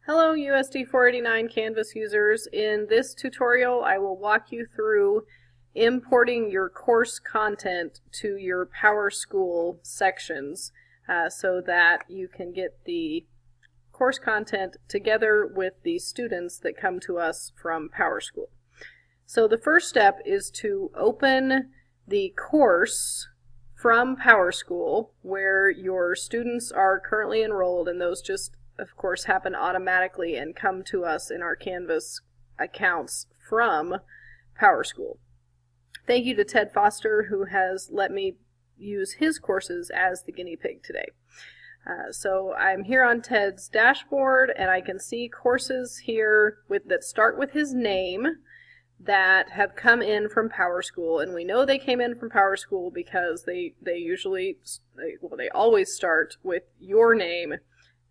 Hello USD 489 Canvas users. In this tutorial I will walk you through importing your course content to your PowerSchool sections so that you can get the course content together with the students that come to us from PowerSchool. So the first step is to open the course from PowerSchool where your students are currently enrolled, and those just of course happen automatically and come to us in our Canvas accounts from PowerSchool. Thank you to Ted Foster, who has let me use his courses as the guinea pig today. So I'm here on Ted's dashboard and I can see courses here that start with his name that have come in from PowerSchool, and we know they came in from PowerSchool because they always start with your name,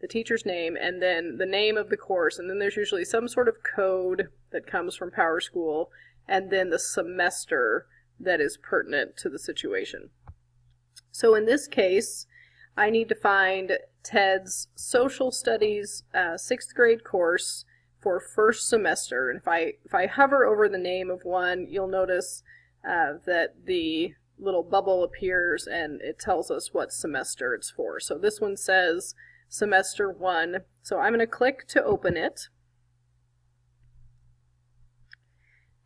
the teacher's name, and then the name of the course, and then there's usually some sort of code that comes from PowerSchool, and then the semester that is pertinent to the situation. So in this case, I need to find Ted's Social Studies 6th grade course for first semester, and if I hover over the name of one, you'll notice that the little bubble appears and it tells us what semester it's for. So this one says Semester 1. So I'm going to click to open it.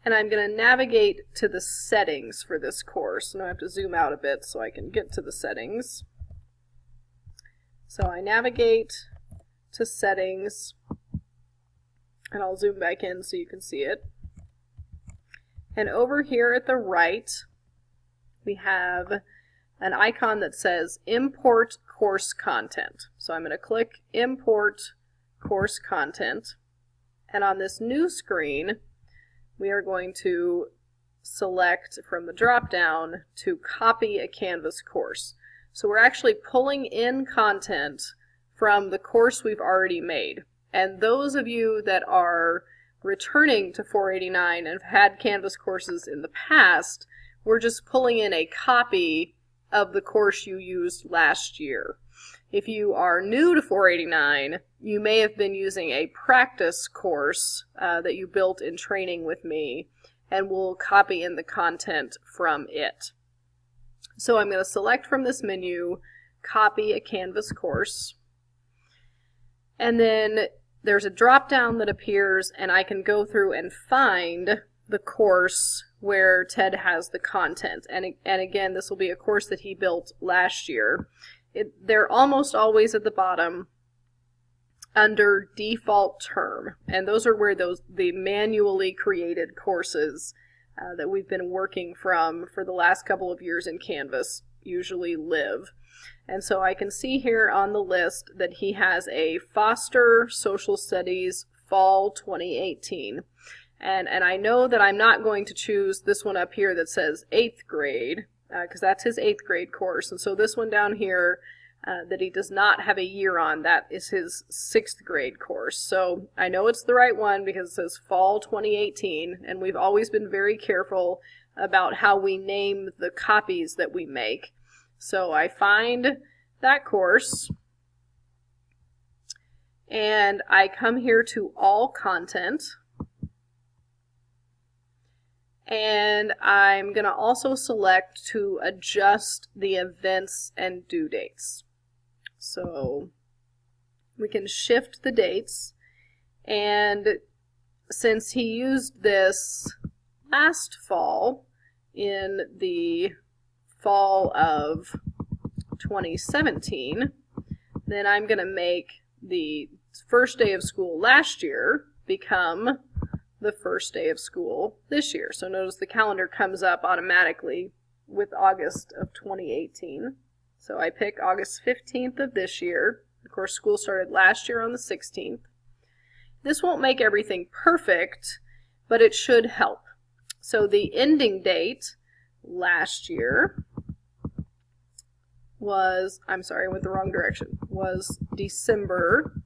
And I'm going to navigate to the settings for this course. And I have to zoom out a bit so I can get to the settings. So I navigate to settings, and I'll zoom back in so you can see it. And over here at the right, we have an icon that says Import Course Content. So I'm going to click Import Course Content, and on this new screen we are going to select from the drop down to copy a Canvas course. So we're actually pulling in content from the course we've already made, and those of you that are returning to 489 and have had Canvas courses in the past, we're just pulling in a copy of the course you used last year. If you are new to 489, you may have been using a practice course that you built in training with me, and we'll copy in the content from it. So I'm going to select from this menu, Copy a Canvas Course, and then there's a drop down that appears, and I can go through and find the course where Ted has the content. And again, this will be a course that he built last year. They're almost always at the bottom under default term, and those are where the manually created courses that we've been working from for the last couple of years in Canvas usually live. And so I can see here on the list that he has a Foster Social Studies Fall 2018. And I know that I'm not going to choose this one up here that says 8th grade, because that's his 8th grade course. And so this one down here that he does not have a year on, that is his 6th grade course. So I know it's the right one because it says Fall 2018, and we've always been very careful about how we name the copies that we make. So I find that course, and I come here to All Content, and I'm going to also select to adjust the events and due dates. So we can shift the dates, and since he used this last fall in the fall of 2017, then I'm going to make the first day of school last year become the first day of school this year. So notice the calendar comes up automatically with August of 2018. So I pick August 15th of this year. Of course, school started last year on the 16th. This won't make everything perfect, but it should help. So the ending date last year was, I'm sorry, I went the wrong direction, was December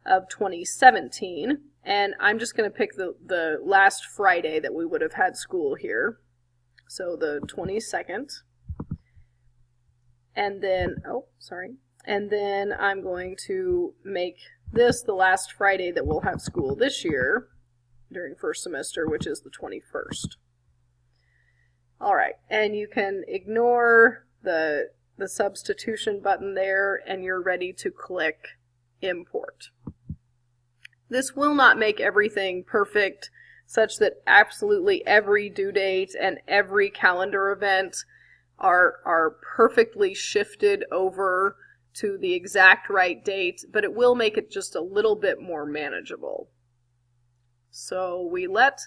of 2017. And I'm just going to pick the last Friday that we would have had school here. So the 22nd. And then, and then I'm going to make the last Friday that we'll have school this year during first semester, which is the 21st. All right, and you can ignore the substitution button there, and you're ready to click import. This will not make everything perfect, such that absolutely every due date and every calendar event are perfectly shifted over to the exact right date, but it will make it just a little bit more manageable. So we let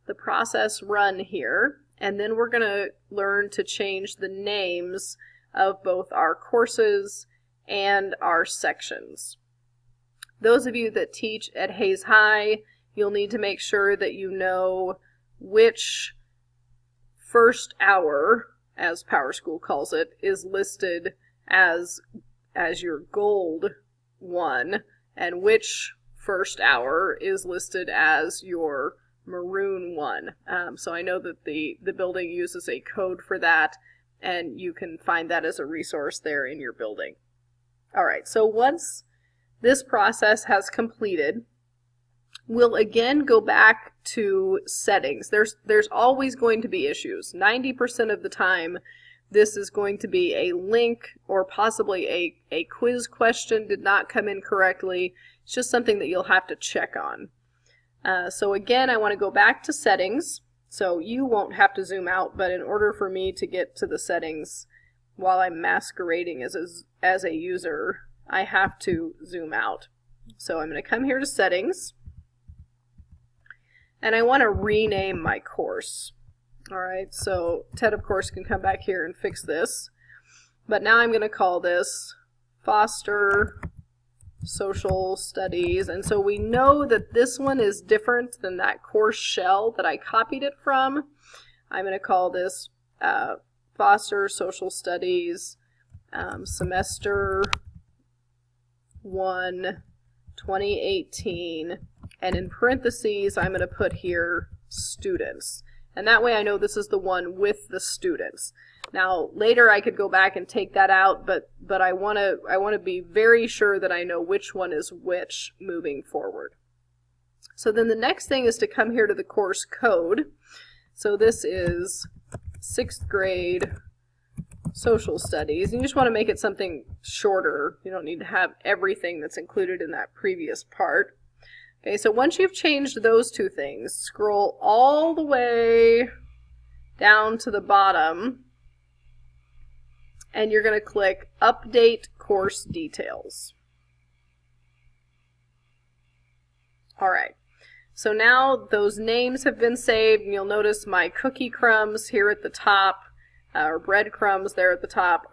the process run here, and then we're going to learn to change the names of both our courses and our sections. Those of you that teach at Hayes High, you'll need to make sure that you know which first hour, as PowerSchool calls it, is listed as your gold one, and which first hour is listed as your maroon one. So I know that the building uses a code for that, and you can find that as a resource there in your building. All right, so once this process has completed, we'll again go back to settings. There's always going to be issues. 90% of the time, this is going to be a link or possibly a quiz question did not come in correctly. It's just something that you'll have to check on. So again, I want to go back to settings. So you won't have to zoom out, but in order for me to get to the settings while I'm masquerading as a user, I have to zoom out. So I'm going to come here to settings, and I want to rename my course. All right, so Ted, of course, can come back here and fix this, but now I'm going to call this Foster Social Studies, and so we know that this one is different than that course shell that I copied it from. I'm going to call this Foster Social Studies Semester 1, 2018, and in parentheses I'm going to put here students, and that way I know this is the one with the students. Now later I could go back and take that out, but I want to be very sure that I know which one is which moving forward. So then the next thing is to come here to the course code. So this is 6th grade Social Studies, and you just want to make it something shorter. You don't need to have everything that's included in that previous part. Okay, so once you've changed those two things, scroll all the way down to the bottom, and you're going to click Update Course Details. All right, so now those names have been saved, and you'll notice my cookie crumbs here at the top, or breadcrumbs there at the top,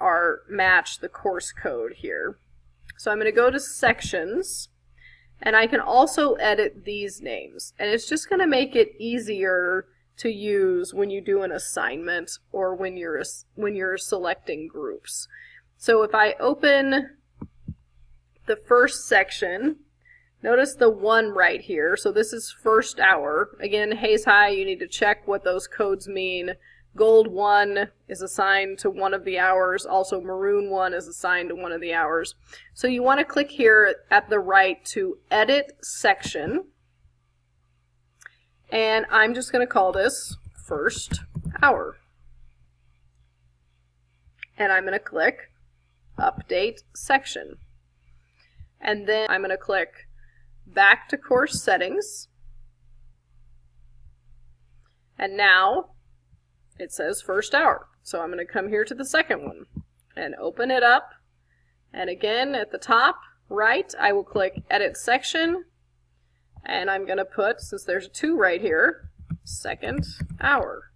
match the course code here. So I'm going to go to Sections, and I can also edit these names, and it's just going to make it easier to use when you do an assignment or when you're selecting groups. So if I open the first section, notice the 1 right here. So this is first hour. Again, Hayes High, you need to check what those codes mean. Gold 1 is assigned to one of the hours. Also maroon 1 is assigned to one of the hours. So you want to click here at the right to edit section. And I'm just going to call this first hour. And I'm going to click Update Section. And then I'm going to click Back to Course Settings. And now it says first hour. So I'm going to come here to the second one and open it up. And again, at the top right, I will click Edit Section. And I'm going to put, since there's a 2 right here, second hour.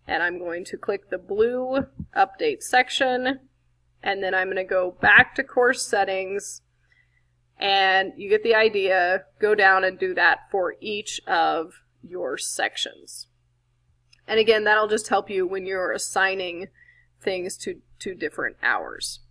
And I'm going to click the blue Update Section. And then I'm going to go back to Course Settings. And you get the idea. Go down and do that for each of your sections. And again, that'll just help you when you're assigning things to different hours.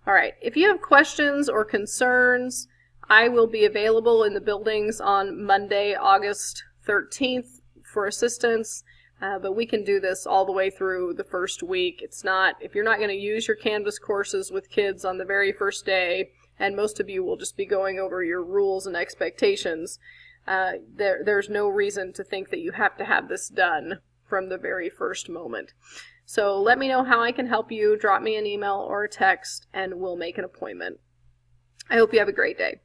All right, if you have questions or concerns, I will be available in the buildings on Monday, August 13th for assistance, but we can do this all the way through the first week. It's not, if you're not going to use your Canvas courses with kids on the very first day and most of you will just be going over your rules and expectations, there's no reason to think that you have to have this done from the very first moment. So let me know how I can help you. Drop me an email or a text, and we'll make an appointment. I hope you have a great day.